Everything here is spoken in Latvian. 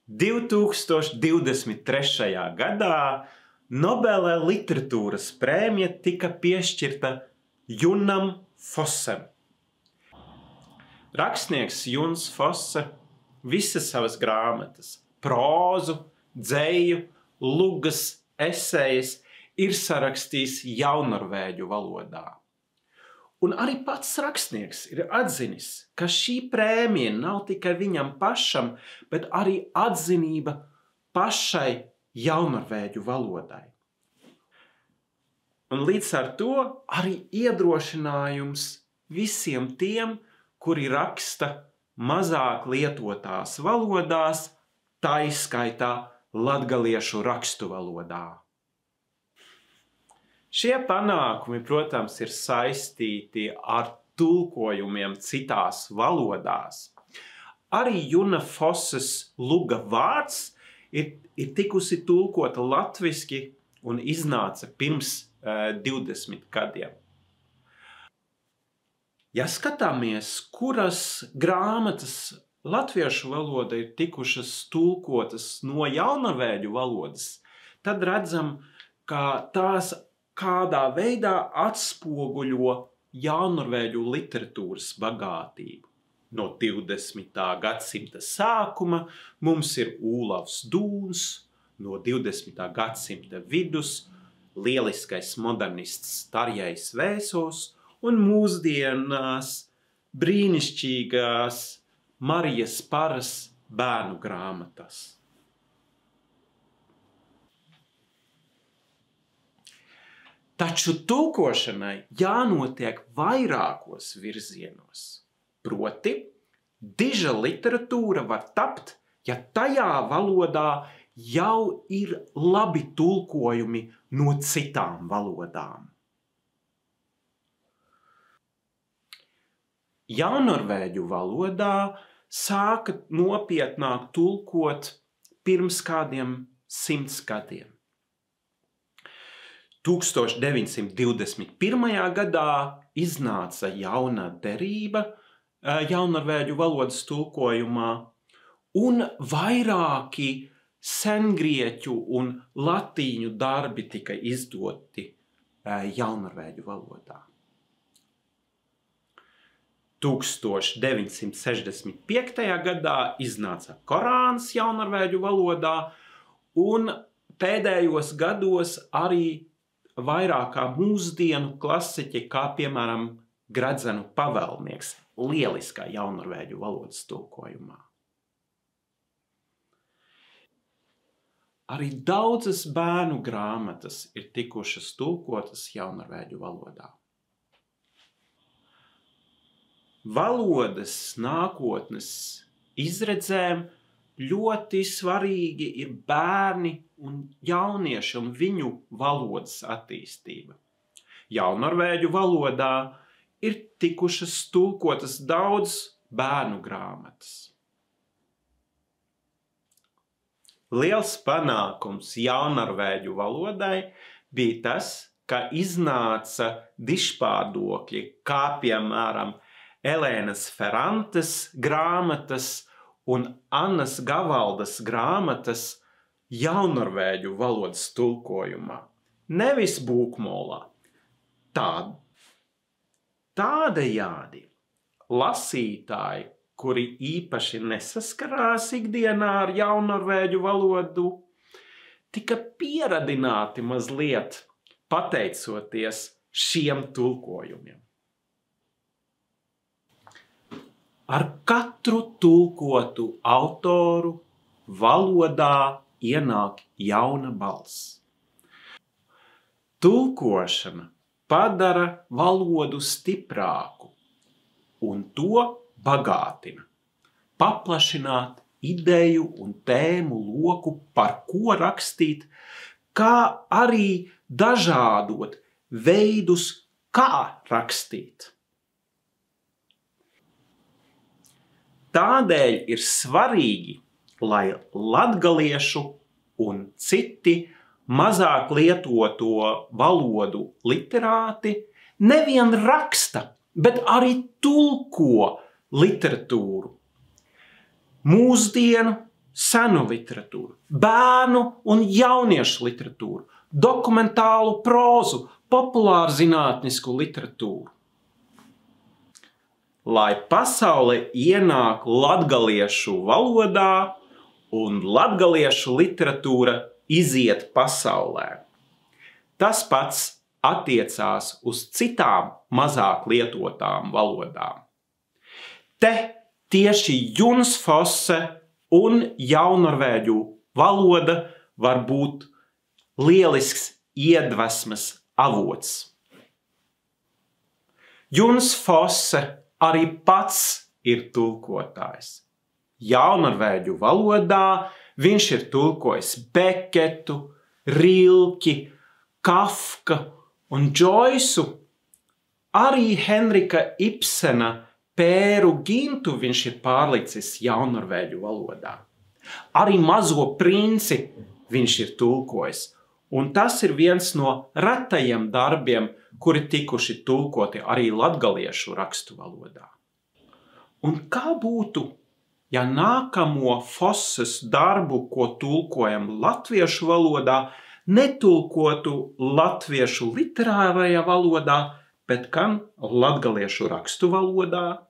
2023. gadā Nobela literatūras prēmija tika piešķirta Junam Fossem. Rakstnieks Juns Fosse visas savas grāmatas, prózu, dzeju, lugas, esejas ir sarakstījis jaunnorvēģu valodā. Un arī pats rakstnieks ir atzinis, ka šī prēmija nav tikai viņam pašam, bet arī atzinība pašai jaunnorvēģu valodai. Un līdz ar to arī iedrošinājums visiem tiem, kuri raksta mazāk lietotās valodās, taiskaitā latgaliešu rakstu valodā. Šie panākumi, protams, ir saistīti ar tulkojumiem citās valodās. Arī Juna Fosses luga vārds ir tikusi tulkota latviski un iznāca pirms 20 gadiem. Ja skatāmies, kuras grāmatas latviešu valoda ir tikušas tulkotas no jaunnorvēģu valodas, tad redzam, ka tās kādā veidā atspoguļo jaunnorvēģu literatūras bagātību. No 20. gadsimta sākuma mums ir Olavs Dūns, no 20. gadsimta vidus lieliskais modernists Tarjais Vēsos un mūsdienās brīnišķīgās Marijas Paras bērnu grāmatas. Taču tulkošanai jānotiek vairākos virzienos. Proti, diža literatūra var tapt, ja tajā valodā jau ir labi tulkojumi no citām valodām. Jaunnorvēģu valodā sāka nopietnāk tulkot pirms kādiem 100 gadiem. 1921. gadā iznāca jauna derība jaunnorvēģu valodas tulkojumā, un vairāki sengrieķu un latīņu darbi tika izdoti jaunnorvēģu valodā. 1965. gadā iznāca Korāns jaunnorvēģu valodā, un pēdējos gados arī vairākā mūsdienu klasiķi, kā piemēram Gradzenu pavēlnieks, lieliskā jaunnorvēģu valodas tulkojumā. Arī daudzas bērnu grāmatas ir tikušas tulkotas jaunnorvēģu valodā. Valodas nākotnes izredzēm ļoti svarīgi ir bērni un jaunieši un viņu valodas attīstība. Jaunnorvēģu valodā ir tikušas tulkotas daudz bērnu grāmatas. Liels panākums jaunnorvēģu valodai bija tas, ka iznāca dižpārdokļi, kā piemēram Elēnas Ferrantes grāmatas un Annas Gavaldas grāmatas jaunnorvēģu valodas tulkojumā, nevis būkmolā. Tādējādi lasītāji, kuri īpaši nesaskarās ikdienā ar jaunnorvēģu valodu, tika pieradināti mazliet pateicoties šiem tulkojumiem. Ar katru tulkotu autoru valodā ienāk jauna balss. Tulkošana padara valodu stiprāku un to bagātina, paplašināt ideju un tēmu loku, par ko rakstīt, kā arī dažādot veidus, kā rakstīt. Tādēļ ir svarīgi, lai latgaliešu un citi mazāk lietoto valodu literāti nevien raksta, bet arī tulko literatūru mūsdienu senu literatūru, bērnu un jauniešu literatūru, dokumentālu prózu, populāru zinātnisku literatūru. Lai pasaule ienāk latgaliešu valodā un latgaliešu literatūra iziet pasaulē. Tas pats attiecās uz citām mazāk lietotām valodām. Te tieši Juns Fosse un jaunorvēģu valoda var būt lielisks iedvesmas avots. Juns Fosse arī pats ir tulkotājs. Jaunorvēģu valodā viņš ir tulkojis Beketu, Rilki, Kafka un Džoisu. Arī Henrika Ibsena Pēru Gintu viņš ir pārlicis jaunorvēģu valodā. Arī Mazo princi viņš ir tulkojis. Un tas ir viens no retajiem darbiem, kuri tikuši tulkoti arī latgaliešu rakstu valodā. Un kā būtu, ja nākamo Fosses darbu, ko tulkojam latviešu valodā, netulkotu latviešu literārajā valodā, bet gan latgaliešu rakstu valodā?